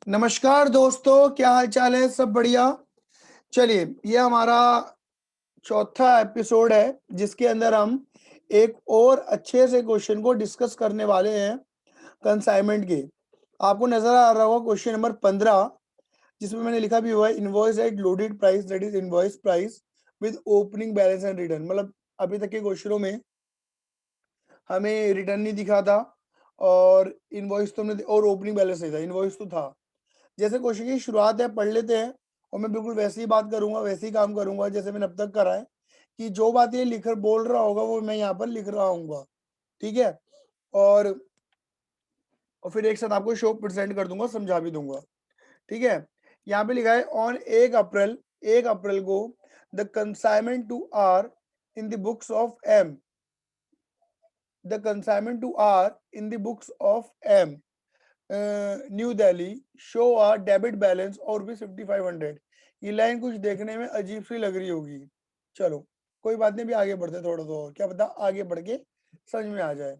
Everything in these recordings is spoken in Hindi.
नमस्कार दोस्तों, क्या हाल चाल है? सब बढ़िया। चलिए, ये हमारा चौथा एपिसोड है जिसके अंदर हम एक और अच्छे से क्वेश्चन को डिस्कस करने वाले हैं कंसाइनमेंट के। आपको नजर आ रहा होगा क्वेश्चन नंबर 15, जिसमें मैंने लिखा भी हुआ है invoice at loaded price, that is invoice price with opening balance and return. मतलब अभी तक के क्वेश्चनों में हमें रिटर्न नहीं दिखा था और इनवॉइस तो हमने और ओपनिंग बैलेंस नहीं था, इनवॉइस तो था। जैसे क्वेश्चन की शुरुआत है, पढ़ लेते हैं और मैं बिल्कुल वैसे ही बात करूंगा, वैसे ही काम करूंगा जैसे मैंने अब तक करा है, कि जो बात ये लिख बोल रहा होगा वो मैं यहाँ पर लिख रहा हूँ। ठीक है। और फिर एक साथ आपको शो प्रेजेंट कर दूंगा, समझा भी दूंगा। ठीक है। यहाँ पे लिखा है ऑन 1 अप्रैल को the consignment to R in the books of M, the consignment to R in the books of M New Delhi show a debit balance और भी 5500। ये लाइन कुछ देखने में अजीब सी लग रही होगी। चलो कोई बात नहीं, भी आगे बढ़ते थोड़ा तो और क्या पता आगे बढ़ के समझ में आ जाए।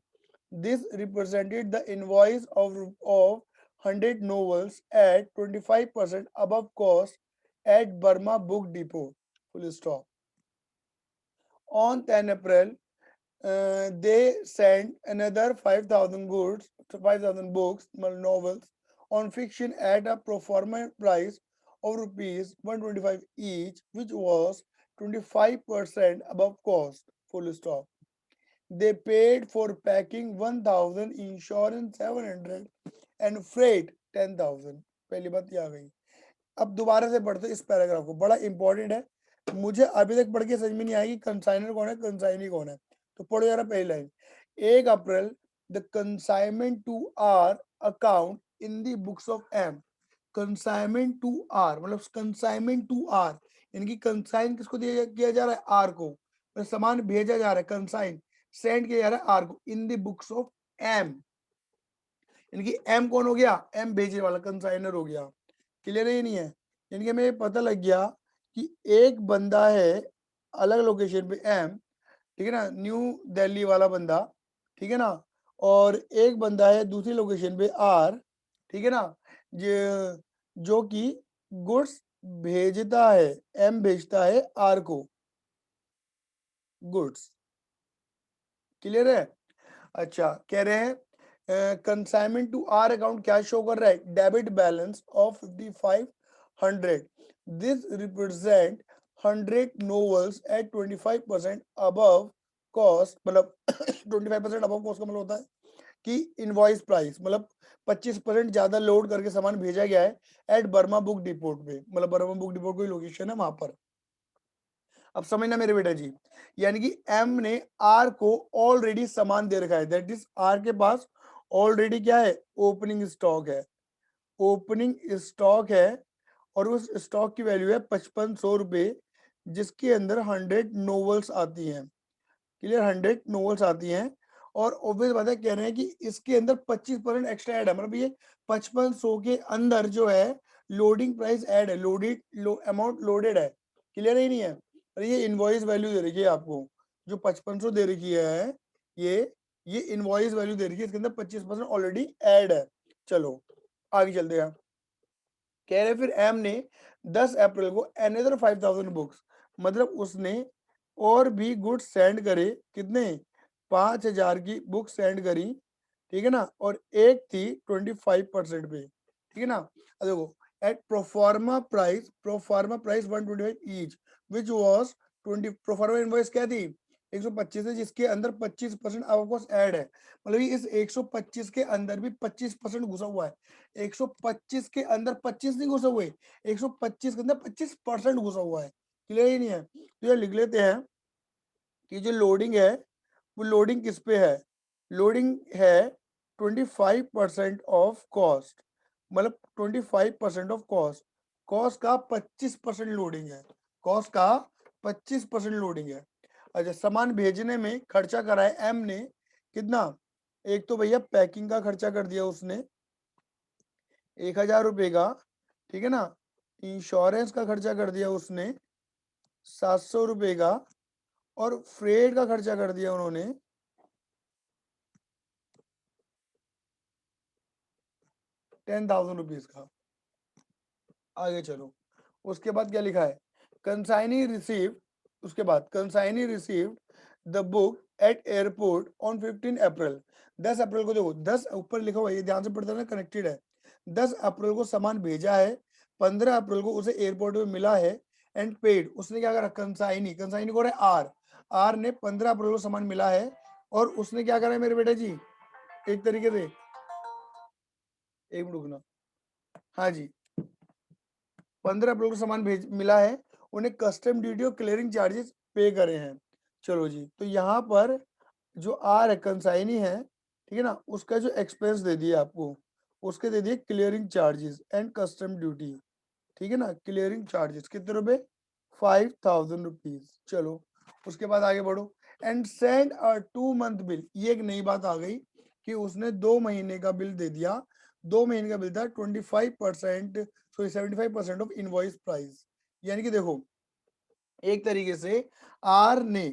This represented the invoice of 100 novels at 25% above cost at Burma Book Depot. Full stop. On 10 April, they sent another 5,000 books, novels on fiction at a pro forma price of rupees 125 each, which was 25% above cost. Full stop. They paid for packing 1,000, insurance 700 and freight 10,000. पहली बात ये आ गई। अब दोबारा से पढ़ते इस पैराग्राफ को, बड़ा इंपॉर्टेंट है। मुझे अभी तक पढ़ के समझ में नहीं आएगी कंसाइनर कौन है, कंसाइनी कौन है। तो पढ़ो जरा पहली line. 1 April the consignment to R account in the books of M. Consignment to R मतलब कंसाइनमेंट टू आर, यानी कि कंसाइन किसको दिया किया जा रहा है? आर को। मतलब सामान भेजा जा रहा है, कंसाइन सेंड किया जा रहा है आर को in the books of M. यानी कि एम कौन हो गया? एम भेजने वाला, कंसाइनर हो गया। क्लियर है ये नहीं है? यानी कि हमें पता लग गया कि एक बंदा है अलग लोकेशन पे एम, ठीक है ना, न्यू दिल्ली वाला बंदा, ठीक है ना, और एक बंदा है दूसरी लोकेशन पे आर, ठीक है ना, जो कि गुड्स भेजता है, एम भेजता है आर को गुड्स। क्लियर है? अच्छा, कह रहे हैं कंसाइनमेंट टू आर अकाउंट क्या शो कर रहा है? Debit balance of 5500। This represent 100 novels at 25% above cost. मतलब 25% अबव कॉस्ट का मतलब होता है कि इनवॉइस प्राइस, मतलब 25% ज्यादा लोड करके सामान भेजा गया है एट बर्मा बुक डिपोट पे। मतलब बर्मा बुक डिपोट कोई लोकेशन है वहां पर। अब समझना मेरे बेटा जी, यानी कि एम ने आर को ऑलरेडी सामान दे रखा है, दैट इज आर के पास ऑलरेडी क्या है? ओपनिंग स्टॉक है। ओपनिंग स्टॉक है और उस स्टॉक की वैल्यू है 5500 रुपए, जिसके अंदर 100 नोवेल्स आती हैं। क्लियर? 100 नोवेल्स आती हैं। और ऑब्वियस बात है, कह रहे हैं कि इसके अंदर 25% एक्स्ट्रा ऐड है। मतलब ये 5500 के अंदर जो है लोडिंग प्राइस ऐड है, लोडेड अमाउंट लोडेड है। क्लियर ही नहीं है? और ये इनवॉइस वैल्यू दे रखी है आपको, जो 5500 दे रखी है, ये इनवॉइस वैल्यू दे रखी है, इसके अंदर 25% ऑलरेडी ऐड है। चलो आगे चलते हैं। कह रहे फिर एम ने 10 अप्रैल को अनदर 5000 बुक्स, मतलब उसने और भी गुड्स सेंड करे। कितने? 5000 की बुक सेंड करी, ठीक है ना, और एक थी 25% पे, ठीक है ना। अब देखो, at proforma price 125 each, which was 20। Proforma invoice क्या थी? 125 है, जिसके अंदर 25% आउट कॉस्ट ऐड है। मतलब इस 125 के अंदर भी 25% घुसा हुआ है। 125 के अंदर 25 नहीं घुसा हुआ है, 125 के अंदर 25% घुसा हुआ है। क्लियर ही नहीं है? तो ये लिख लेते हैं कि जो लोडिंग है वो लोडिंग किस पे है? लोडिंग है 25% ऑफ कॉस्ट। मतलब 25% ऑफ कॉस्ट, कॉस्ट का 25% लोडिंग है, कॉस्ट का 25% लोडिंग है। अच्छा, सामान भेजने में खर्चा करा है एम ने कितना? एक तो भैया पैकिंग का खर्चा कर दिया उसने 1000 रुपये का, ठीक है ना। इंश्योरेंस का खर्चा कर दिया उसने 700 रुपये का, और फ्रेट का खर्चा कर दिया उन्होंने 10,000 रुपीज का। आगे चलो, उसके बाद क्या लिखा है, कंसाइनी रिसीव, उसके बाद consignee receive the book eight airport on 15 अप्रैल। 10 अप्रैल को, देखो 10 ऊपर लिखा हुआ है, ये ध्यान से पढ़ते रहना, कनेक्टेड है। 10 अप्रैल को सामान भेजा है, 15 अप्रैल को उसे एयरपोर्ट में मिला है, एंड पेड, उसने क्या करा, कंसाइनी, कंसाइनी को आर, आर ने 15 अप्रैल को सामान मिला है और उसने क्या करा है मेरे बेटे जी, एक तरीके से, एक मिनट रुकना, हाँ जी, 15 अप्रैल को सामान भेज मिला है, उन्हें कस्टम ड्यूटी और क्लियरिंग चार्जेस पे करे हैं। चलो जी, तो यहाँ पर जो आर है, कंसाइनी है, ठीक है ना, उसका जो एक्सपेंस दे दिया आपको, उसके दे दिए clearing charges and custom duty, ठीक है ना, क्लियरिंग चार्जेस कितने रुपए, 5000 रुपीज। चलो उसके बाद आगे बढ़ो, and send a 2 month bill, ये एक नई बात आ गई कि उसने 2 महीने का बिल दे दिया। 2 महीने का बिल था, 25%, सॉरी 75% ऑफ इनवॉइस प्राइस। यानी कि देखो, एक तरीके से आर ने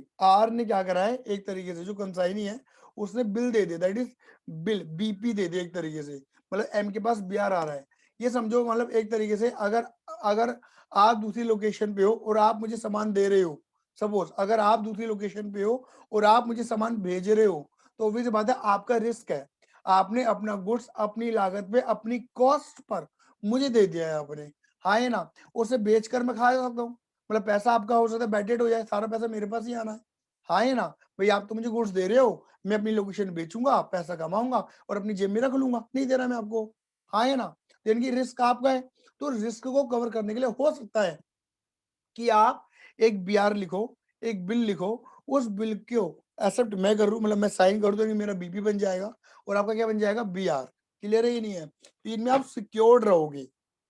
क्या करा है, एक तरीके से जो कंसाइनी है उसने बिल दे दिया, दैट इज बिल, बीपी दे दिया एक तरीके से, मतलब एम के पास बीआर आ रहा है। ये समझो, मतलब एक तरीके से अगर अगर आप दूसरी लोकेशन पे हो और आप मुझे सामान दे रहे हो, सपोज अगर आप दूसरी लोकेशन पे हो और आप मुझे सामान भेज रहे हो, तो ऑब्वियस बात है आपका रिस्क है, आपने अपना गुड्स अपनी लागत पे अपनी कॉस्ट पर मुझे दे दिया है आपने, हाँ है ना, उसे बेचकर मैं खा सकता हूँ, मतलब पैसा आपका हो सकता है बैटेड हो जाए, सारा पैसा मेरे पास ही आना है, हाँ है ना, भाई आप तो मुझे गुड्स दे रहे हो, मैं अपनी लोकेशन बेचूंगा, पैसा कमाऊंगा और अपनी जेब में रख लूंगा, नहीं दे रहा मैं आपको, हाँ है ना, यानी कि रिस्क आपका है। तो रिस्क को कवर करने के लिए हो सकता है कि आप एक बीआर लिखो, एक बिल लिखो, उस बिल को एक्सेप्ट मैं करूं, मतलब मैं साइन कर दूं कि मेरा बीपी बन जाएगा और आपका क्या बन जाएगा, बीआर। क्लियर है ये नहीं है, तो इनमें आप सिक्योर्ड रहोगे।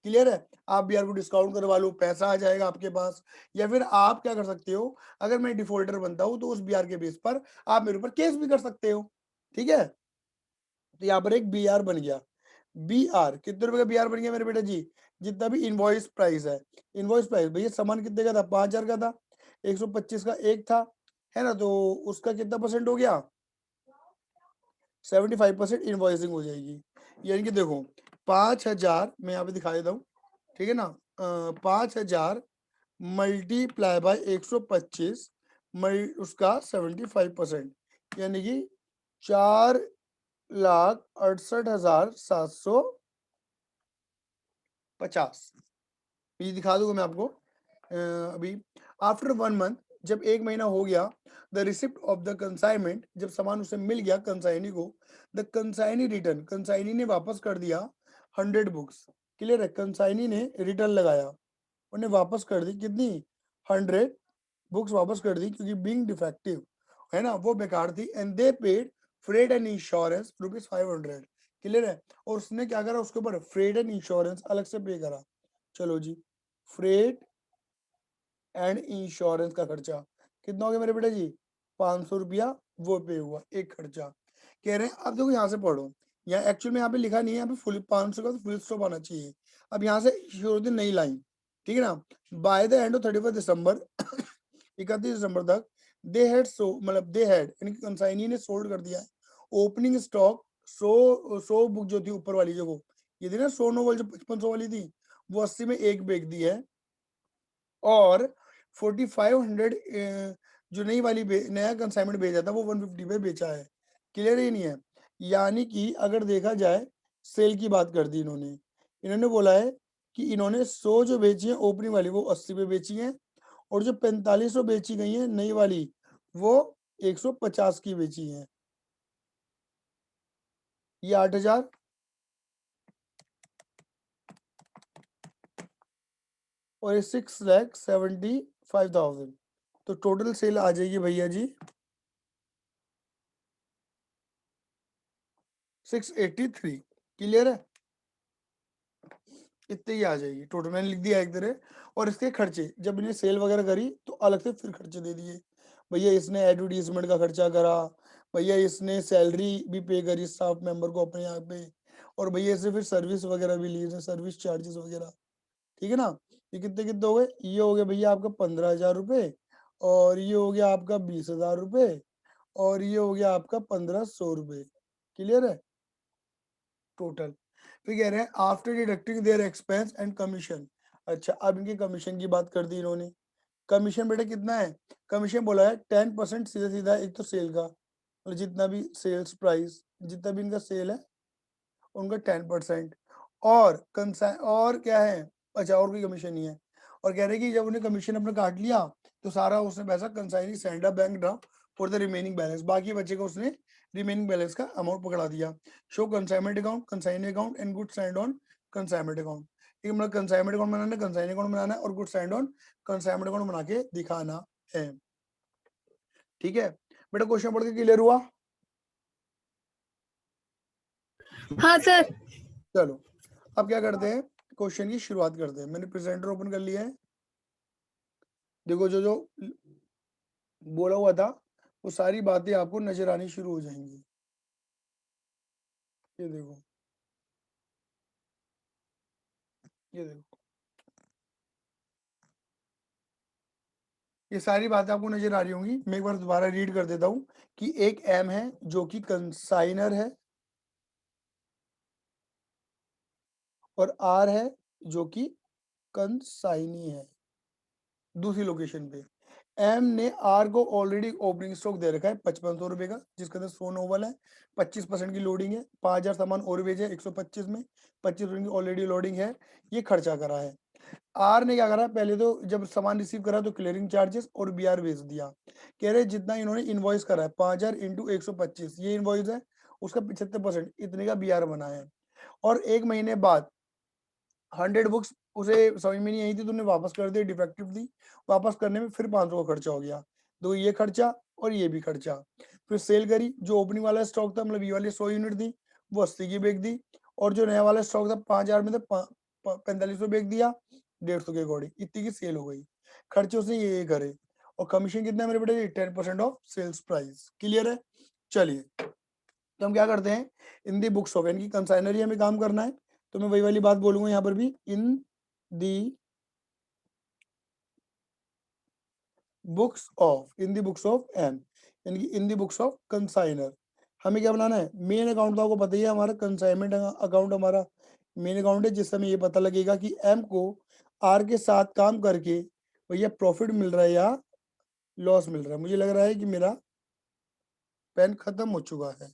क्लियर है, आप बीआर को डिस्काउंट करवा लो, पैसा आ जाएगा आपके पास, या फिर आप क्या कर सकते हो, अगर मैं डिफॉल्टर बनता हूं तो उस बीआर के बेस पर आप मेरे ऊपर केस भी कर सकते हो। ठीक है, तो यहाँ पर एक बीआर बन गया, बीआर कितने रुपए का बीआर बन गया मेरे बेटे जी, जितना भी इनवॉइस प्राइस है, इनवॉइस प्राइस भैया सामान कितने का था, 5000 का था, 125 का एक था, है ना, तो उसका कितना परसेंट हो गया, 75% इनवॉइसिंग हो जाएगी। यानी कि देखो 5000 मैं यहाँ पे दिखा देता हूँ, ठीक है ना, 5000 मल्टीप्लाई बाय 125 उसका 75%, यानी कि 4,68,750, ये दिखा दूंगा मैं आपको अभी। आफ्टर 1 मंथ, जब 1 महीना हो गया, the receipt of the consignment, जब सामान उसे मिल गया कंसाइनी को, द कंसाइनी रिटर्न, कंसाइनी ने वापस कर दिया 100 बुक्स। क्लियर है, कंसाइनी ने रिटर्न लगाया, उन्हें वापस कर दी कितनी, 100 बुक्स वापस कर दी, क्योंकि बीइंग डिफेक्टिव है ना, वो बेकार थी, and they paid freight and insurance ₹500। Clear है, और उसने क्या करा, उसके ऊपर फ्रेड एंड इंश्योरेंस अलग से पे करा। चलो जी, फ्रेड एंड इंश्योरेंस का खर्चा कितना हो गया मेरे बेटा जी, 500 रुपया वो पे हुआ एक खर्चा। कह रहे हैं अब देखो यहाँ से पढ़ो, यहाँ एक्चुअल में यहाँ पे लिखा नहीं है, यहाँ पे फुल 500 का तो फुल स्टॉप आना चाहिए। अब यहाँ से शुरू होती नई लाइन, ठीक है ना, बाय द एंड ऑफ 31 दिसंबर 31 दिसंबर तक दे हैड सो, मतलब दे हैड यानी कंसाइनी ने सोल्ड कर दिया है ओपनिंग स्टॉक 100 बुक जो थी ऊपर वाली, जो ये थी ना 100 नोवेल जो 5500 वाली थी, वो 80 में एक बेच दी है, और 4500 जो नई वाली नया कंसाइनमेंट भेजा था वो 150 पे बेचा है। क्लियर ही नहीं है, यानी कि अगर देखा जाए सेल की बात कर दी इन्होंने, इन्होंने बोला है कि इन्होंने 100 जो बेची है ओपनिंग वाली वो 80 पे बेची है, और जो 4500 बेची गई है नई वाली वो 150 की बेची है, ये 8000 और ये 6,75,000, तो टोटल सेल आ जाएगी भैया जी 683। क्लियर है, इतने ही आ जाएगी टोटल, मैंने लिख दिया एक तरह। और इसके खर्चे जब इन्हें सेल वगैरह करी तो अलग से फिर खर्चे दे दिए, भैया इसने एडवर्टीजमेंट का खर्चा करा, भैया इसने सैलरी भी पे करी स्टाफ मेंबर को अपने यहाँ पे, और भैया इससे फिर सर्विस वगैरह भी ली, सर्विस चार्जेस वगैरह, ठीक है ना। ये कितने कितने हो गए, ये हो गया भैया आपका 15,000 रुपये, और ये हो गया आपका 20,000 रुपये, और ये हो गया आपका 1500 रुपये। क्लियर है टोटल। फिर कह रहे हैं after deducting their expense and commission, अच्छा, अब इनके कमीशन की बात कर दी इन्होंने। कमीशन बेटा कितना है? कमीशन बोला है 10% सीधा सीधा, एक तो सेल का, और जितना भी सेल्स प्राइस, जितना भी इनका सेल है उनका 10%, और और क्या है? अच्छा, और कोई कमीशन नहीं है। और कह रहे कि जब उन्हें कमीशन अपना काट लिया तो सारा उसने पैसा consignee send a bank draft for the remaining balance, बाकी बचे का उसने रिमेनिंग बैलेंस का अमाउंट पकड़ा दिया। Show consignment account, consignee account and good signed on consignment account. ठीक है, मतलब कंसाइनमेंट अकाउंट बनाना है, कंसाइनी अकाउंट बनाना है, और good signed on consignment account बना के दिखाना है। ठीक है बेटा, क्वेश्चन पढ़ के क्लियर हुआ? हाँ सर। चलो अब क्या करते हैं, क्वेश्चन की शुरुआत करते हैं। मैंने प्रेजेंटर ओपन कर लिया है। देखो जो जो बोला हुआ था वो सारी बातें आपको नजर आनी शुरू हो जाएंगी। ये देखो, ये देखो, ये सारी बातें आपको नजर आ रही होंगी। मैं एक बार दोबारा रीड कर देता हूं कि एक एम है जो कि कंसाइनर है, और आर है जो कि कंसाइनी है। दूसरी लोकेशन पे एम ने आर को ऑलरेडी ओपनिंग स्टॉक दे रखा है 5500 रुपए का, जिसके अंदर 100 नोवल है, 25% की लोडिंग है, 5000 सामान और भेजे 125 में, 25 की ऑलरेडी लोडिंग है, ये खर्चा करा है। आर ने क्या करा, पहले तो जब सामान रिसीव करा तो क्लियरिंग चार्जेस और बीआर भेज दिया। कह रहे जितना इन्होंने इनवॉइस करा है 5000 इंटू 125, ये इनवॉइस है, उसका 75% इतने का बीआर बना है। और एक महीने बाद 100 बुक्स उसे समझ में नहीं आई थी, तुमने वापस कर दी, डिफेक्टिव थी, वापस करने में फिर 500 का खर्चा हो गया। तो ये खर्चा और ये भी खर्चा। फिर सेल करी, जो ओपनिंग वाला स्टॉक था, मतलब ये वाली 100 यूनिट थी, वो 80 की बेच दी, और जो नया वाला स्टॉक था 5000 में था, 4500 बेच दिया, 150 के अकॉर्डिंग इतनी की सेल हो गई। खर्चे उसने ये करे, और कमीशन कितना है मेरे बेटे? 10% ऑफ सेल्स प्राइस। क्लियर है? चलिए, तो हम क्या करते हैं, इन दी बुक्स ऑफ, यानी कि कंसाइनरी हमें काम करना है, तो मैं वही वाली बात बोलूंगा यहाँ पर भी, in the books of, in the books of M, यानी कि in the books of consignor. हमें क्या बनाना है? मेन अकाउंट तो आपको पता ही है, हमारा कंसाइनमेंट अकाउंट हमारा मेन अकाउंट है, जिससे हमें ये पता लगेगा कि एम को आर के साथ काम करके भैया प्रॉफिट मिल रहा है या लॉस मिल रहा है। मुझे लग रहा है कि मेरा पेन खत्म हो चुका है।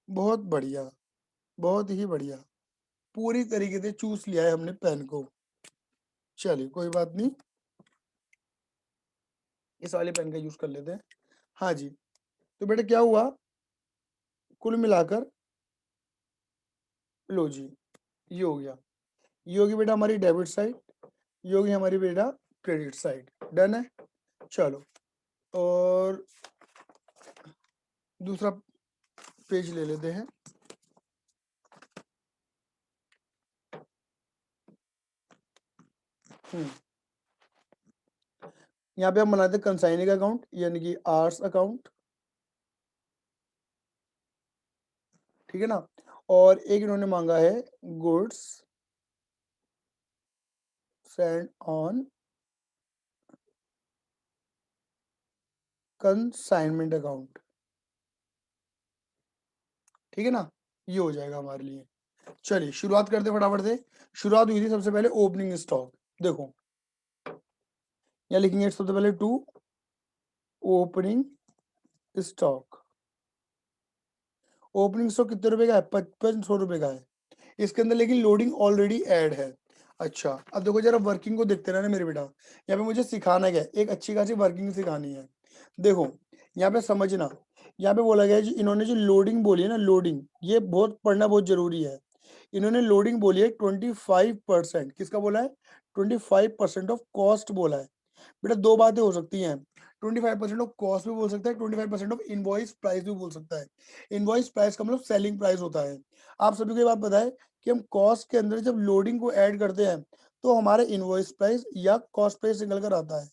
बहुत बढ़िया, बहुत ही बढ़िया, पूरी तरीके से चूस लिया है हमने पेन को। चलिए कोई बात नहीं, इस वाले पेन का यूज कर लेते हैं। हाँ जी, तो बेटा क्या हुआ, कुल मिलाकर लो जी, ये हो गया, ये होगी बेटा हमारी डेबिट साइड, ये होगी हमारी बेटा क्रेडिट साइड। डन है? चलो, और दूसरा पेज ले लेते हैं। यहाँ पे हम बनाते हैं कंसाइनिंग अकाउंट, यानी कि आर्स अकाउंट। ठीक है ना? और एक इन्होंने मांगा है goods send on consignment account. ठीक है ना? ये हो जाएगा हमारे लिए। चलिए शुरुआत करते फटाफट से। शुरुआत हुई थी सबसे पहले ओपनिंग स्टॉक। देखो यहाँ लिखेंगे सबसे पहले to opening stock. Opening stock कितने रुपए का है? 5500 रुपए का है। इसके अंदर लेकिन लोडिंग ऑलरेडी ऐड है। अच्छा, अब देखो जरा वर्किंग को देखते रहना मेरे बेटा, यहाँ पे मुझे सिखाना क्या है, एक अच्छी खासी वर्किंग सिखानी है। देखो यहाँ पे समझना, यहाँ पे बोला गया है जी, इन्होंने जो लोडिंग बोली है ना, लोडिंग, ये बहुत पढ़ना बहुत जरूरी है। इन्होंने लोडिंग बोली है 25%। किसका बोला है? 25% ऑफ कॉस्ट बोला है। बेटा दो बातें हो सकती हैं, 25% ऑफ कॉस्ट भी बोल सकता है, 25% ऑफ इनवॉइस प्राइस भी बोल सकता है। इनवॉइस प्राइस का मतलब सेलिंग प्राइस होता है। आप सभी को ये बात पता है कि हम कॉस्ट के अंदर जब लोडिंग को ऐड करते हैं तो हमारा इनवॉइस प्राइस या कॉस्ट प्राइस निकल कर आता है।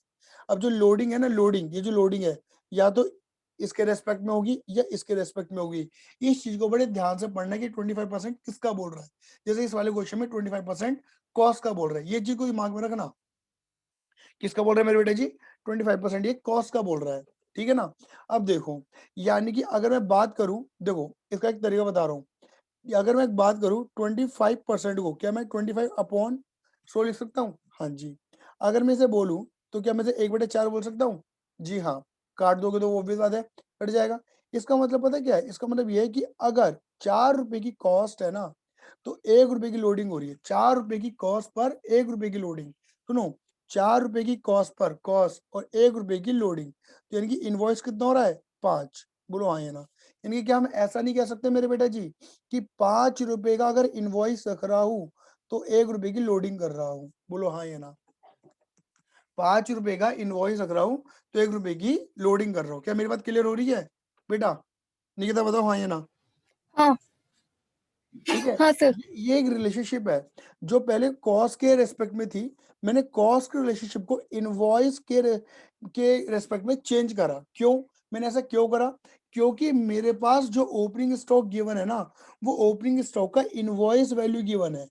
अब जो लोडिंग है ना, लोडिंग, ये जो लोडिंग है, या तो इसके रेस्पेक्ट में होगी या इसके रेस्पेक्ट में होगी। इस चीज को बड़े ध्यान से पढ़ना कि 25% किसका बोल रहा है। जैसे इस वाले क्वेश्चन में 25% कॉस्ट का बोल रहा है, ये चीज को दिमाग में रखना। किसका बोल रहा है मेरे बेटे जी? 25% ये कॉस्ट का बोल रहा है। ठीक है ना? अब देखो, यानी कि अगर मैं बात करूं, देखो इसका एक तरीका बता रहा हूं, कि अगर मैं एक बात करूं 25% को, क्या मैं 25 अपॉन 100 लिख सकता हूं? हाँ जी। अगर मैं इसे बोलूं तो क्या मैं इसे 1/4 बोल सकता हूँ? जी हाँ। काट दोगे तो ऑब्वियस बात है कट जाएगा। इसका मतलब पता क्या है? इसका मतलब ये है कि अगर 4 रुपए की कॉस्ट है ना, तो 1 रुपए की लोडिंग हो रही है। 4 रुपए की कॉस्ट पर 1 रुपए की लोडिंग। सुनो, 4 रुपए की कॉस्ट पर कॉस्ट और 1 रुपए की लोडिंग, तो यानी कि इनवॉइस कितना हो रहा है? 5। बोलो हाँ या ना? यानी कि क्या हम ऐसा नहीं कह सकते मेरे बेटा जी कि 5 रुपए का अगर इनवॉइस रख रहा हूं तो 1 रुपए की लोडिंग कर रहा हूं? बोलो हाँ या ना? 5 रुपए का इनवॉइस रख रहा हूं तो 1 रुपए की लोडिंग कर रहा हूं। क्या मेरी बात क्लियर हो रही है बेटा? निकिता बताओ हाँ या ना? हाँ ठीक है। हाँ सर। ये एक रिलेशनशिप है जो पहले कॉस्ट के रेस्पेक्ट में थी। मैंने कॉस्ट के रिलेशनशिप को इनवॉइस के रेस्पेक्ट में चेंज करा। क्यों? मैंने ऐसा क्यों करा? क्योंकि मेरे पास जो ओपनिंग स्टॉक गिवन है ना, वो ओपनिंग स्टॉक का इनवॉइस वैल्यू गिवन है।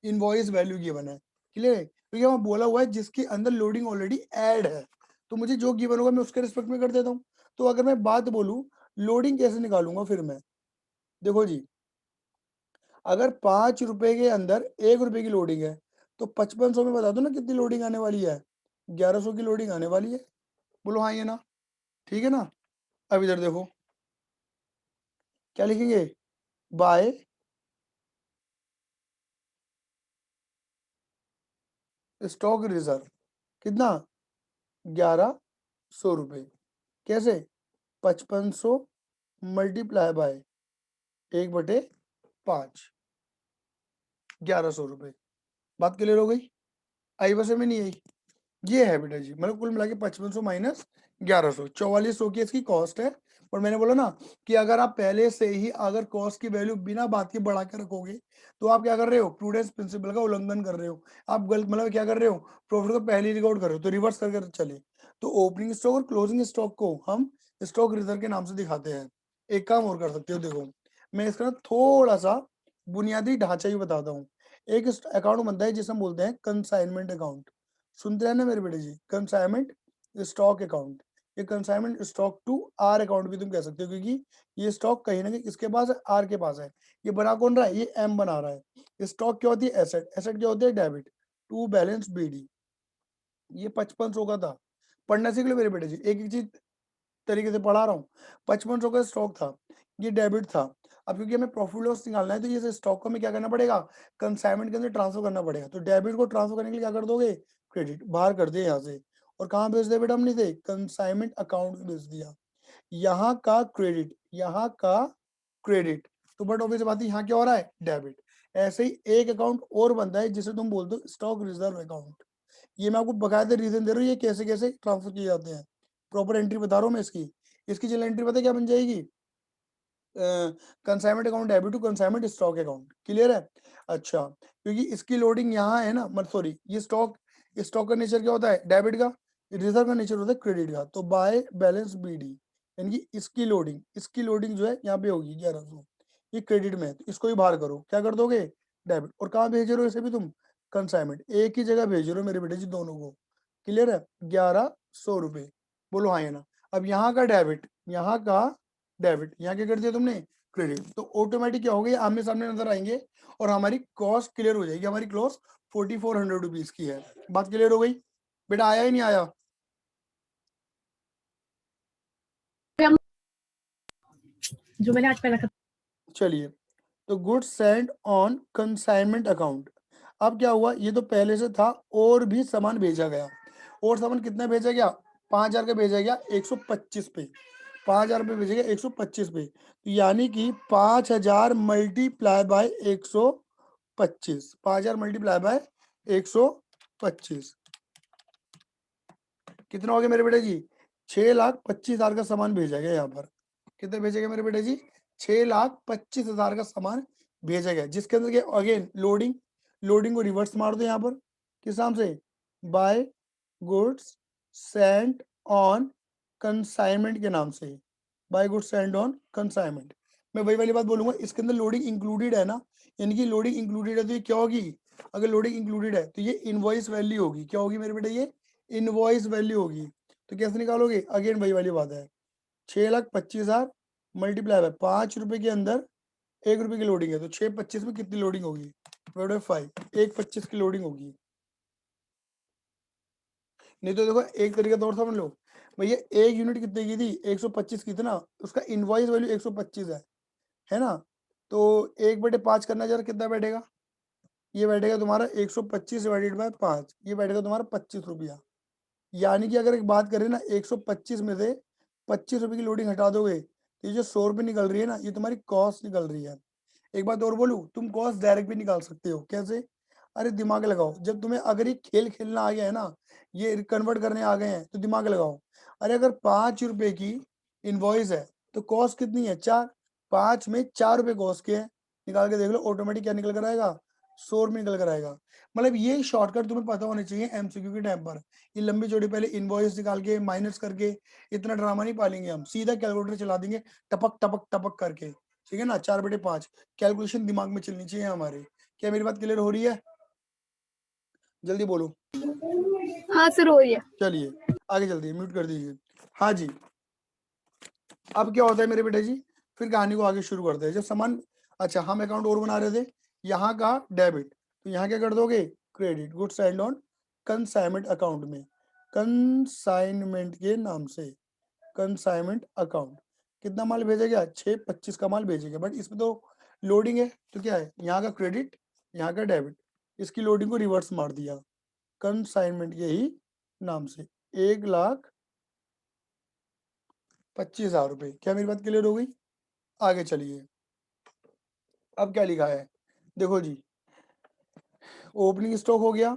इनवॉइस वैल्यू गिवन है। क्लियर है? तो ये वहां बोला हुआ है जिसके अंदर लोडिंग ऑलरेडी ऐड है, तो मुझे जो गिवन होगा मैं उसके रिस्पेक्ट में कर देता हूँ। तो अगर मैं बात बोलूं लोडिंग कैसे निकालूंगा फिर मैं, देखो जी, अगर 5 रुपए के अंदर 1 रुपए की लोडिंग है तो 5500 में बता दो ना कितनी लोडिंग आने वाली है? 1100 की लोडिंग आने वाली है। बोलो हाँ ये ना? ठीक है ना? अब इधर देखो क्या लिखेंगे? बाय स्टॉक रिजर्व कितना? 1100 रुपए। कैसे? 5500 मल्टीप्लाई बाय 1/5, 1100 रुपए। बात क्लियर हो गई? आई बस में नहीं आई? ये है बेटा जी, मतलब कुल मिला के 5500 माइनस 1100, 4400 की इसकी कॉस्ट है। और मैंने बोला ना कि अगर आप पहले से ही अगर कॉस्ट की वैल्यू बिना बात के बढ़ा के रखोगे तो आप क्या कर रहे हो? प्रूडेंस प्रिंसिपल का उल्लंघन कर रहे हो। आप गलत मतलब क्या कर रहे हो? प्रॉफिट को पहले ही रिकॉर्ड कर रहे हो। तो रिवर्स करके चले तो ओपनिंग स्टॉक और क्लोजिंग स्टॉक को हम स्टॉक रिजर्व के नाम से दिखाते हैं। एक काम और कर सकते हो, देखो मैं इसका ना थोड़ा सा बुनियादी ढांचा ही बताता हूँ। एक अकाउंट बनता है जिसे हम बोलते हैं कंसाइनमेंट अकाउंट। सुनते हैं ना मेरे बेटे जी? Consignment stock account. ये consignment stock to R account भी तुम कह सकते हो, क्योंकि ये स्टॉक कहीं ना कहीं किसके पास है? आर के पास है। ये बना कौन रहा है? ये एम बना रहा है। स्टॉक क्या होती है? एसेट। एसेट क्या होती है? डेबिट। To balance BD. ये 5500 का था। पढ़ना सीख लो मेरे बेटे जी, एक एक चीज तरीके से पढ़ा रहा हूँ। 5500 का स्टॉक था, ये डेबिट था। अब क्योंकि हमें प्रॉफिट लॉस निकालना है तो ये स्टॉक को हमें क्या करना पड़ेगा? कंसाइनमेंट के अंदर ट्रांसफर करना पड़ेगा। तो डेबिट को ट्रांसफर करने के लिए क्या कर दोगे? क्रेडिट बाहर कर दिया यहाँ से। और कहाँ भेज दिया बेटा हमने से? कंसाइनमेंट अकाउंट में भेज दिया। यहाँ का क्रेडिट, यहाँ का क्रेडिट। तो बट ऑब्वियस बात है यहाँ क्या हो रहा है? डेबिट। ऐसे ही एक अकाउंट और बनता है जिसे तुम बोलते हो स्टॉक रिजर्व अकाउंट। ये मैं आपको बकायदे रीजन दे रहा हूँ ये कैसे कैसे ट्रांसफर किए जाते हैं। प्रॉपर एंट्री बता रहा हूँ मैं इसकी। इसकी जनरल एंट्री पता है क्या बन जाएगी? Consignment account debit to consignment stock account. Clear है? अच्छा, क्योंकि इसकी लोडिंग यहाँ है ना, मत सॉरी, ये स्टॉक, स्टॉक का नेचर क्या होता है? डेबिट का। रिजर्व का नेचर होता है क्रेडिट का। तो बाय बैलेंस बीडी, यानी कि इसकी लोडिंग जो है यहाँ पे होगी 1100। ये क्रेडिट में है तो इसको ही बाहर करो। क्या कर दोगे? डेबिट। और कहाँ भेज रहे हो इसे भी तुम? कंसाइनमेंट। एक ही जगह भेज रहे हो मेरे बेटे जी दोनों को। क्लियर है? 1100 रुपए। बोलो हाँ या ना? अब यहाँ का डेबिट, यहाँ का डेबिट, यहाँ क्या कर दिया तुमने? क्रेडिट। तो ऑटोमेटिक क्या हो गया? आमने सामने नजर आएंगे और हमारी कॉस्ट क्लियर हो जाएगी। हमारी कॉस्ट 4400 रुपीज की है। बात क्लियर हो गई? बेटा आया ही नहीं आया? जो मैंने आज पहला चलिए, तो goods send on consignment account. अब क्या हुआ? ये तो पहले से था और भी सामान भेजा गया। और सामान कितना भेजा गया? 5000 का भेजा गया 125 पे। 5000 रुपये भेजे गए 125 पे, तो यानी कि 5000 मल्टीप्लाई बाय 125। 5000 मल्टीप्लाई बाय 125 कितना हो गया मेरे बेटे जी? 6,25,000 का सामान भेजा गया यहाँ पर। कितने भेजे गए मेरे बेटे जी? 6,25,000 का सामान भेजा गया, जिसके अंदर क्या? Again loading. लोडिंग को रिवर्स मार दो यहाँ पर किस नाम से? By goods sent on consignment के नाम से। By goods sent on consignment. मैं वही वाली बात बोलूंगा, इसके अंदर लोडिंग इंक्लूडेड है ना, यानी कि लोडिंग इंक्लूडेड है तो ये क्या होगी? अगर लोडिंग इंक्लूडेड है तो ये इनवॉइस वैल्यू होगी। क्या होगी मेरे बेटे? ये इनवॉइस वैल्यू होगी। तो कैसे निकालोगे? अगेन वही वाली बात है। 6,25,000 मल्टीप्लाई बाय 5 रुपए के अंदर 1 रुपए की लोडिंग है तो 6,25 में कितनी लोडिंग होगी? 5 1,25 की लोडिंग होगी। नहीं तो देखो एक तरीका तो और समझ लो, भैया एक यूनिट कितने की थी, 125 की थी ना, उसका इनवॉइस वैल्यू 125 है ना, तो 1/5 करना जरा कितना बैठेगा, ये बैठेगा तुम्हारा 125 डिवाइडेड बाय 5, ये बैठेगा तुम्हारा 25 रुपया। यानी कि अगर एक बात करें ना, 125 में से 25 रुपये की लोडिंग हटा दोगे तो ये जो 100 रुपये निकल रही है ना, ये तुम्हारी कॉस्ट निकल रही है। एक बात और बोलूं, तुम कॉस्ट डायरेक्ट भी निकाल सकते हो। कैसे? अरे दिमाग लगाओ, जब तुम्हें अगर ये खेल खेलना आ गया है ना, ये कन्वर्ट करने आ गए हैं, तो दिमाग लगाओ। अरे अगर 5 रुपए की इनवॉइस है तो कॉस्ट कितनी है, 4, 5 में 4 रुपए कॉस्ट के हैं, निकाल के देख लो ऑटोमेटिक क्या निकल कर आएगा, 100 रुपये निकल कर आएगा। मतलब ये शॉर्टकट तुम्हें पता होने चाहिए एमसीक्यू के टाइम पर। ये लंबी चौड़ी पहले इनवॉइस निकाल के माइनस करके इतना ड्रामा नहीं पालेंगे हम, सीधा कैलकुलेटर चला देंगे टपक टपक टपक करके, ठीक है ना। 4/5 कैलकुलेशन दिमाग में चलनी चाहिए हमारे। क्या मेरी बात क्लियर हो रही है? जल्दी बोलो। हाँ सर, हो रही है। चलिए आगे चलते हैं, म्यूट कर दीजिए। हाँ जी, अब क्या होता है मेरे बेटे जी, फिर कहानी को आगे शुरू करते हैं। जब सामान, अच्छा हम अकाउंट और बना रहे थे, यहाँ का डेबिट, तो यहाँ क्या कर दोगे, credit, good send on consignment account में, कंसाइनमेंट के नाम से, कंसाइनमेंट अकाउंट। कितना माल भेजेगा, 625 का माल भेजेगा, बट इसमें तो लोडिंग है, तो क्या है, यहाँ का क्रेडिट यहाँ का डेबिट, इसकी लोडिंग को रिवर्स मार दिया कंसाइनमेंट के ही नाम से, 1,25,000 रुपये। क्या मेरी बात क्लियर हो गई? आगे चलिए, अब क्या लिखा है, देखो जी, ओपनिंग स्टॉक हो गया,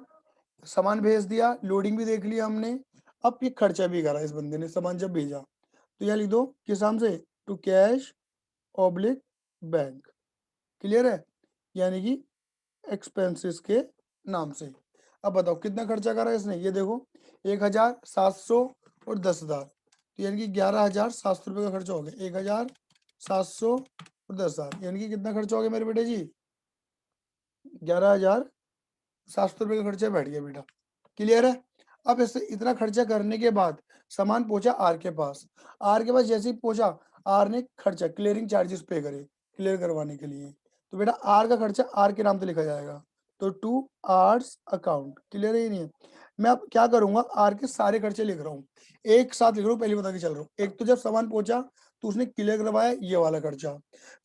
सामान भेज दिया, लोडिंग भी देख लिया हमने, अब ये खर्चा भी करा इस बंदे ने, सामान जब भेजा, तो यह लिख दो किस नाम से, to cash oblique bank. Clear है? यानी कि एक्सपेंसेस के नाम से। अब बताओ कितना खर्चा करा इसने, ये देखो 1,700 और 10,000, तो यानी कि 11,700 रुपये का खर्चा हो गया, 1,700 और 10,000, यानी कि कितना खर्चा हो गया मेरे बेटे जी, 11,700 रुपये का खर्चा बैठ गया बेटा। क्लियर है? अब इससे इतना खर्चा करने के बाद सामान पहुंचा आर के पास, आर के पास जैसे ही पहुंचा, आर ने खर्चा क्लियरिंग चार्जेस पे करे क्लियर करवाने के लिए, तो बेटा आर का खर्चा आर के नाम से लिखा जाएगा, तो टू आर्स अकाउंट। क्लियर है? नहीं है? मैं अब क्या करूंगा, आर के सारे खर्चे लिख रहा हूँ, एक साथ लिख रहा हूँ, पहले बता के चल रहा हूँ। एक तो जब सामान पहुंचा तो उसने क्लियर करवाया, ये वाला खर्चा,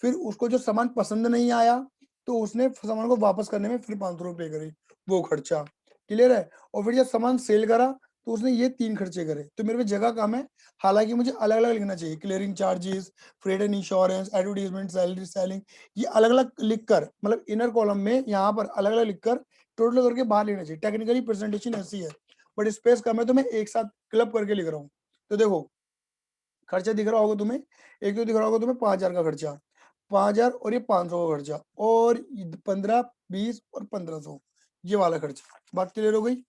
फिर उसको जो सामान पसंद नहीं आया तो उसने सामान को वापस करने में फिर 500 रुपये करे, वो खर्चा। क्लियर है? और फिर जब सामान सेल करा तो उसने ये 3 खर्चे करे, तो मेरे पे जगह कम है, हालांकि मुझे अलग अलग लिखना चाहिए, clearing charges, freight and insurance, advertisement, salary, selling, ये अलग अलग लिखकर, मतलब इनर कॉलम में यहाँ पर अलग अलग लिखकर टोटल करके बाहर लिखना चाहिए। टेक्निकली प्रेजेंटेशन ऐसी है, बट स्पेस कम है तो मैं एक साथ क्लब करके लिख रहा हूँ। तो देखो खर्चा दिख रहा होगा तुम्हें, एक तो दिख रहा होगा तुम्हें 5,000 का खर्चा, 5,000 और ये 500 का खर्चा, और 15, 20 और 1,500 ये वाला खर्चा। बात क्लियर हो गई?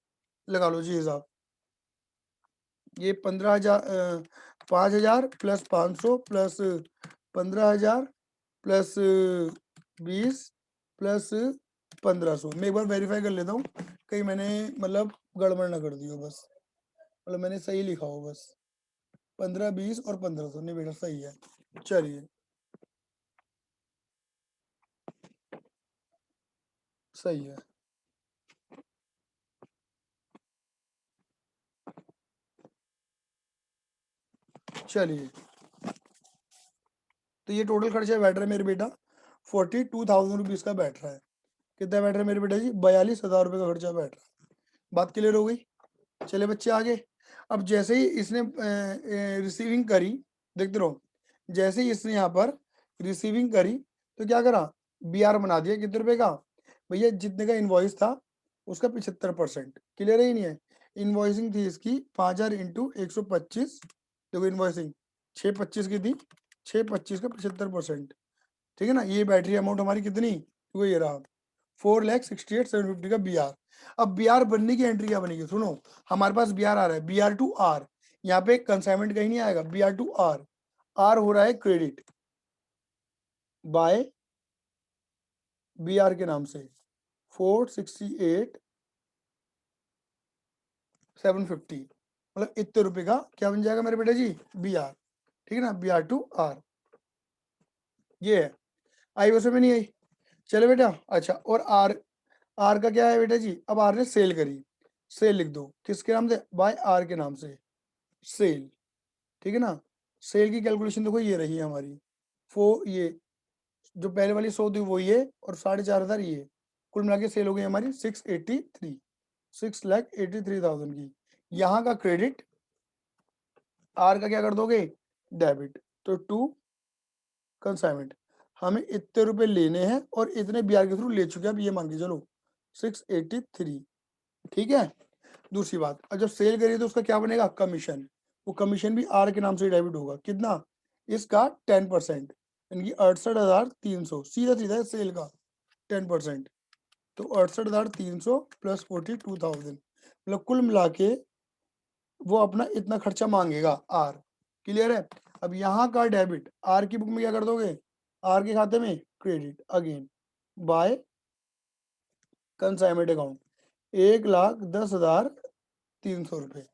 लगा लो जी हिसाब, ये 15,000, 5,000 प्लस 500 प्लस 15,000 प्लस 20 प्लस 1,500। मैं एक बार वेरीफाई कर लेता हूँ कहीं मैंने मतलब गड़बड़ ना कर दी हो, बस मतलब मैंने सही लिखा हो, बस 15, 20 और 1,500, नहीं बेटा सही है। चलिए सही है। चलिए तो ये टोटल खर्चा बैठ रहा है मेरे बेटा 42,000 रुपीज का बैठ रहा है। कितना बैठ रहा है मेरे बेटा जी, 42,000 रुपये का खर्चा बैठ रहा है। बात क्लियर हो गई? चले बच्चे आगे। अब जैसे ही इसने रिसीविंग करी, देखते रहो, जैसे ही इसने यहाँ पर रिसीविंग करी तो क्या करा, BR बना दिया, कितने रुपए का भैया, जितने का इनवॉइस था उसका 75%। क्लियर है ही नहीं है? इनवॉइसिंग थी इसकी 5,000 इंटू 125, देखो इनवॉइसिंग 625 की थी, 625 का 75%, ठीक है ना। ये बैटरी अमाउंट हमारी कितनी, वो ये रहा 4,68,750 का BR। अब BR बनने की एंट्री क्या बनेगी, सुनो, हमारे पास BR आ रहा है, BR टू R, यहाँ पे कंसाइनमेंट कहीं नहीं आएगा, BR टू R, R हो रहा है क्रेडिट बाय BR के नाम से 468,750, मतलब इतने रुपए का क्या बन जाएगा मेरे बेटा जी, BR, ठीक है ना, BR टू R, ये है। आई बस में नहीं आई? चलो बेटा, अच्छा और R, R का क्या है बेटा जी, अब R ने सेल करी, सेल लिख दो, किसके नाम से, बाय आर के नाम से, सेल, ठीक है ना। सेल की कैलकुलेशन देखो ये रही है हमारी, ये जो पहले वाली 100 थी वो ये, और 4,500 ये, कुल मिला के सेल हो गई हमारी 6,83,000 की। यहाँ का क्रेडिट, आर का क्या कर दोगे, डेबिट, तो टू कंसाइनमेंट, हमें इतने रुपए लेने हैं और इतने बीआर के थ्रू ले चुके हैं, अब ये मान के चलो 683, ठीक है। दूसरी बात, और जब सेल करिए तो उसका क्या बनेगा, कमीशन, वो कमीशन भी आर के नाम से डेबिट होगा, कितना, इसका 10%, यानी 68,300, सीधा सीधा सेल का 10%, तो 68,300 प्लस 42,000, मतलब कुल मिला के वो अपना इतना खर्चा मांगेगा आर, क्लियर है। अब यहाँ का डेबिट आर की बुक में क्या कर दोगे, आर के खाते में credit again by consignment account, 1,10,300 रुपये।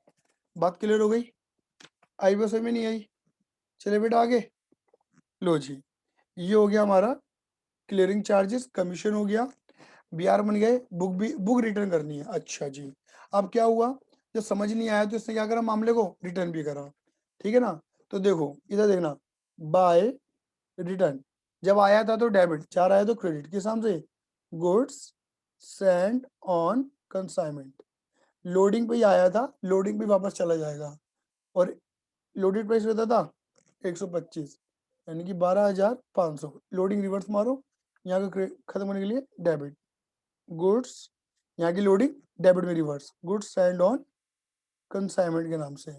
बात क्लियर हो गई, आई बस में नहीं आई, चले बेटा आगे, लो जी, ये हो गया हमारा क्लियरिंग चार्जेस, कमीशन हो गया, बीआर बन गए, बुक रिटर्न करनी है, अच्छा जी। अब क्या हुआ, जब समझ नहीं आया तो इसने क्या करा, मामले को रिटर्न भी करा, ठीक है ना। तो देखो इधर देखना, बाय रिटर्न, जब आया था तो डेबिट, चार आया तो क्रेडिट, किस नाम से, goods send on consignment, loading पे ही आया था, लोडिंग पे वापस चला जाएगा, और लोडेड प्राइस रहता था 125, यानी कि 12,500, लोडिंग रिवर्स मारो, यहाँ का खत्म होने के लिए डेबिट, गुड्स, यहाँ की लोडिंग डेबिट में reverse, goods send on consignment के नाम से,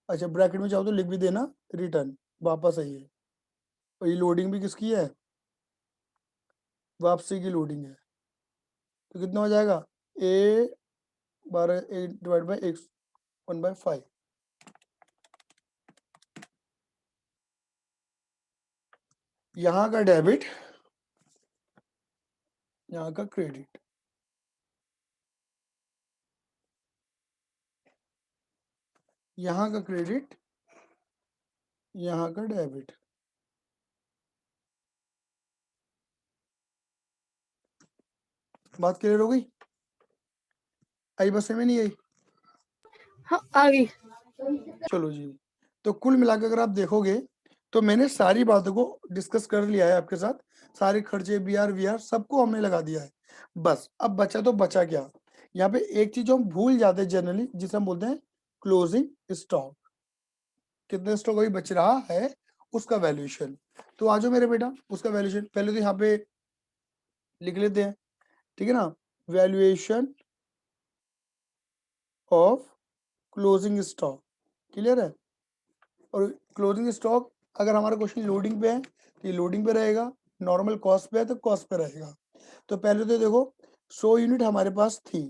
अच्छा ब्रैकेट में चाहो तो लिख भी देना रिटर्न, वापस आई है, और ये लोडिंग भी किसकी है, वापसी की लोडिंग है, तो कितना हो जाएगा, ए 12 डिवाइड बाई 1/5, यहाँ का डेबिट, यहाँ का क्रेडिट, यहाँ का क्रेडिट, यहाँ का डेबिट, बात क्लियर हो गई, आई बस में नहीं आई, हाँ आ गई। चलो जी। तो कुल मिलाकर अगर आप देखोगे तो मैंने सारी बातों को डिस्कस कर लिया है आपके साथ, सारे खर्चे बीआर वीआर सबको हमने लगा दिया है, बस अब बचा तो बचा क्या, यहाँ पे एक चीज जो हम भूल जाते हैं जनरली, जिसे हम बोलते हैं क्लोजिंग स्टॉक, कितने स्टॉक अभी बच रहा है उसका वैल्यूएशन। तो आ जाओ मेरे बेटा, उसका वैल्यूएशन पहले तो यहाँ पे लिख लेते हैं, ठीक है ना, valuation of closing stock, clear है। और क्लोजिंग स्टॉक अगर हमारा क्वेश्चन लोडिंग पे है तो ये लोडिंग पे रहेगा, नॉर्मल कॉस्ट पे है तो कॉस्ट पे रहेगा। तो पहले तो देखो 100 यूनिट हमारे पास थी,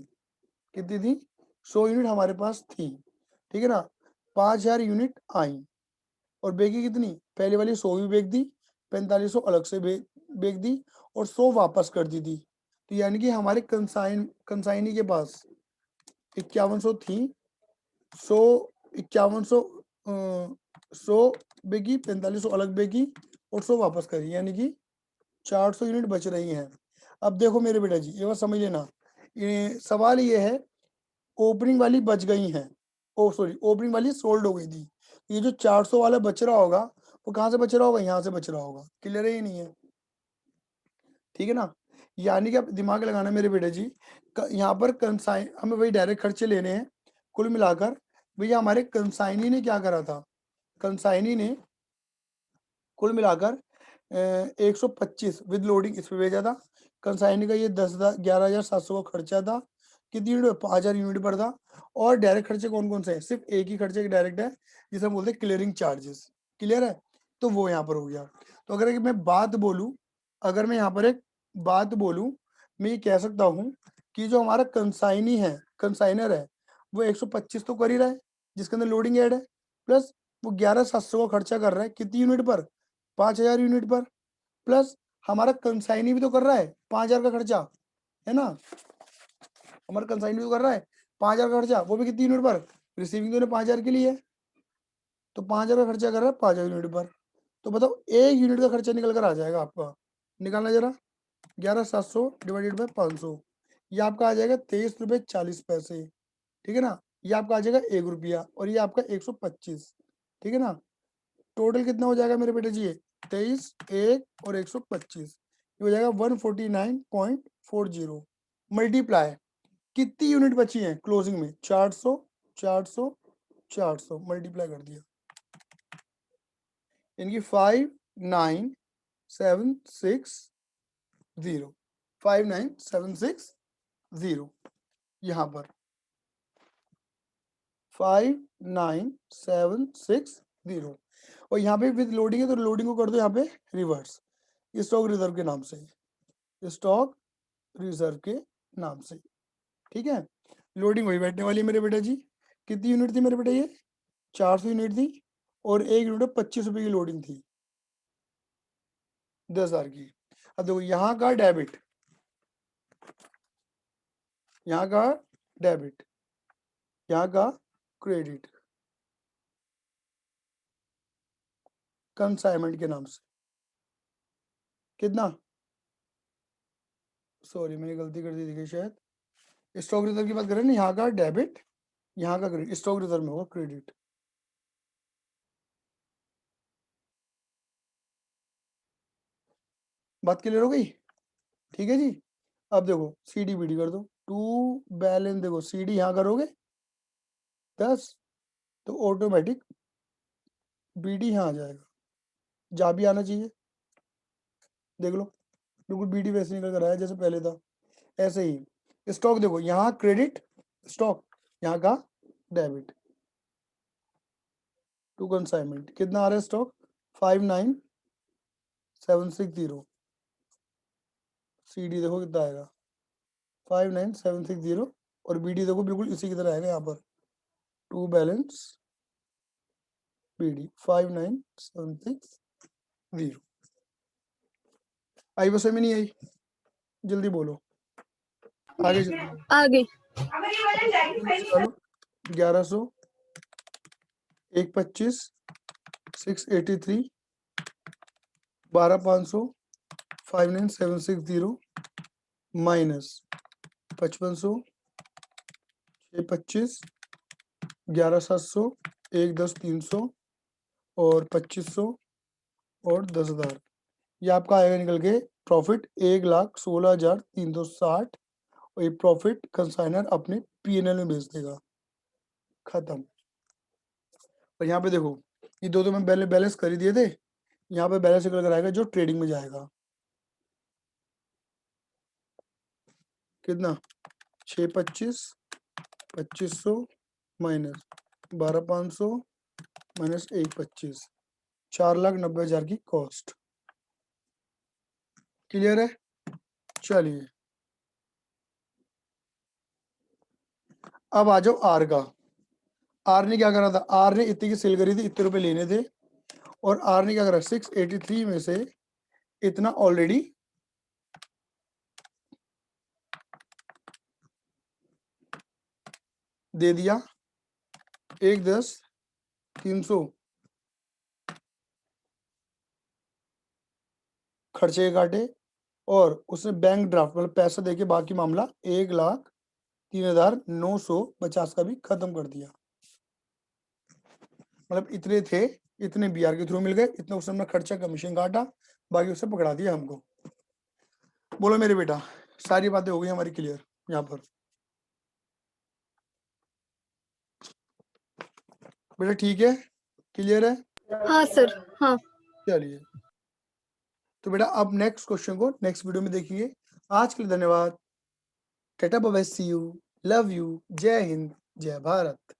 कितनी थी, 100 यूनिट हमारे पास थी, ठीक है ना, 5,000 यूनिट आई, और बेची कितनी, पहले वाली 100 भी बेच दी, 4500 अलग से बेच दी, और 100 वापस कर दी थी, तो यानी कि हमारे कंसाइनी के पास 5100 थी, 100 5100 100 बेगी, 4500 अलग बेगी, और 100 वापस करी, यानी कि 400 यूनिट बच रही हैं। अब देखो मेरे बेटा जी, ये बात समझ लेना, ये सवाल ये है, ओपनिंग वाली बच गई हैं, ओ सॉरी ओपनिंग वाली सोल्ड हो गई थी, ये जो 400 वाला बच रहा होगा वो कहाँ से बच रहा होगा, यहाँ से बच रहा होगा, क्लियर है ही नहीं है, ठीक है ना। यानी कि आप दिमाग लगाना मेरे बेटे जी, यहाँ पर कंसाइन हमें वही डायरेक्ट खर्चे लेने हैं, कुल मिलाकर भैया हमारे कंसाइनी ने क्या करा था, कंसाइनी ने कुल मिलाकर 125 विद लोडिंग इस पे भेजा था, कंसाइनी का ये 11,700 का खर्चा था, कितनी यूनिट, 5,000 यूनिट पर था, और डायरेक्ट खर्चे कौन कौन से हैं, सिर्फ एक ही खर्चे डायरेक्ट है, जिसे हम बोलते हैं क्लियरिंग चार्जेस, क्लियर है, तो वो यहाँ पर हो गया। तो अगर मैं बात बोलूँ, अगर मैं यहाँ पर एक बात बोलूँ, मैं ये कह सकता हूँ कि जो हमारा कंसाइनी है, कंसाइनर है, वो 125 तो कर ही रहा है, जिसके अंदर लोडिंग ऐड है, प्लस वो 11,700 का खर्चा कर रहा है, कितनी यूनिट पर, 5,000 यूनिट पर, प्लस हमारा कंसाइनी भी तो कर रहा है 5,000 का खर्चा, है ना, हमारा कंसाइनी भी तो कर रहा है 5,000 का खर्चा, वो भी कितनी यूनिट पर, रिसीविंग तो 5,000 के लिए है, तो 5,000 का खर्चा कर रहा है 5,000 यूनिट पर, तो बताओ एक यूनिट का खर्चा निकल कर आ जाएगा आपका, निकालना जरा, 11,700 डिवाइडेड बाई 500, ये आपका आ जाएगा 23 रुपये 40 पैसे, ठीक है ना, ये आपका आ जाएगा 1 रुपया और ये आपका 125, ठीक है ना। टोटल कितना हो जाएगा मेरे बेटे जी, ये 23, 1 और 125, ये हो जाएगा 149.40 मल्टीप्लाई। कितनी यूनिट बची है क्लोजिंग में, 400 400 400 मल्टीप्लाई कर दिया, इनकी 59760 59760 यहां पर 59760 और यहाँ पे विद लोडिंग है तो लोडिंग को कर दो यहाँ पे रिवर्स, स्टॉक रिजर्व के नाम से, स्टॉक रिजर्व के नाम से, ठीक है। लोडिंग वही बैठने वाली है मेरे बेटा जी। कितनी यूनिट थी मेरे बेटा, ये 400 यूनिट थी और एक यूनिट 25 रुपए की लोडिंग थी 10,000 की। अब देखो यहाँ का डेबिट, यहाँ का डेबिट, यहाँ का क्रेडिट कंसाइनमेंट के नाम से, कितना, सॉरी मैंने गलती कर दी थी शायद, स्टॉक रिजर्व की बात करें ना, यहाँ का डेबिट, यहाँ का क्रेडिट, स्टॉक रिजर्व में होगा क्रेडिट। बात क्लियर हो गई, ठीक है जी। अब देखो सीडी बीडी कर दो, टू बैलेंस, देखो सीडी यहाँ करोगे 10 तो ऑटोमेटिक बीडी यहाँ आ जाएगा, जा भी आना चाहिए, देख लो बिल्कुल बीडी वैसे निकल कर आया जैसे पहले था। ऐसे ही स्टॉक देखो, यहाँ क्रेडिट स्टॉक, यहाँ का डेबिट टू कंसाइनमेंट, कितना आ रहा है स्टॉक 59760, सीडी देखो कितना आएगा 59760 और बीडी देखो बिल्कुल इसी की तरह आएगा यहाँ पर, टू बैलेंस बीडी 59760। आई बस में नहीं आई, जल्दी बोलो, आगे चलो। आगे। चलो 1100, 125, 683, 12500, 59760 माइनस 5500, 625, 11700, 110 300 और 2500 और 10,000, ये आपका आएगा निकल के प्रॉफिट 1,16,360 और ये प्रॉफिट कंसाइनर अपने पीएनएल में बेच देगा, खत्म। और यहाँ पे देखो ये दो तो मैं बैलेंस कर ही दिए थे, यहाँ पे बैलेंस निकल कर आएगा जो ट्रेडिंग में जाएगा, कितना 625, 2500 माइनस 12,500 माइनस 125, 4,90,000 की कॉस्ट, क्लियर है। चलिए अब आ जाओ आर का। आर ने क्या करा था, आर ने इतने की सेल करी थी, इतने रुपए लेने थे और आर ने क्या करा 683 में से इतना ऑलरेडी दे दिया, 1,10,300 खर्चे काटे और उसने बैंक ड्राफ्ट मतलब पैसा देके बाकी मामला 1,03,950 का भी खत्म कर दिया, मतलब इतने थे, इतने बीआर के थ्रू मिल गए, इतना उसने अपना खर्चा कमीशन काटा, बाकी उससे पकड़ा दिया हमको। बोलो मेरे बेटा, सारी बातें हो गई हमारी क्लियर यहाँ पर, बेटा ठीक है, क्लियर है। हाँ सर, हाँ। चलिए तो बेटा अब नेक्स्ट क्वेश्चन को नेक्स्ट वीडियो में देखिए। आज के लिए धन्यवाद, tata bye bye, see you, love you, जय हिंद, जय भारत।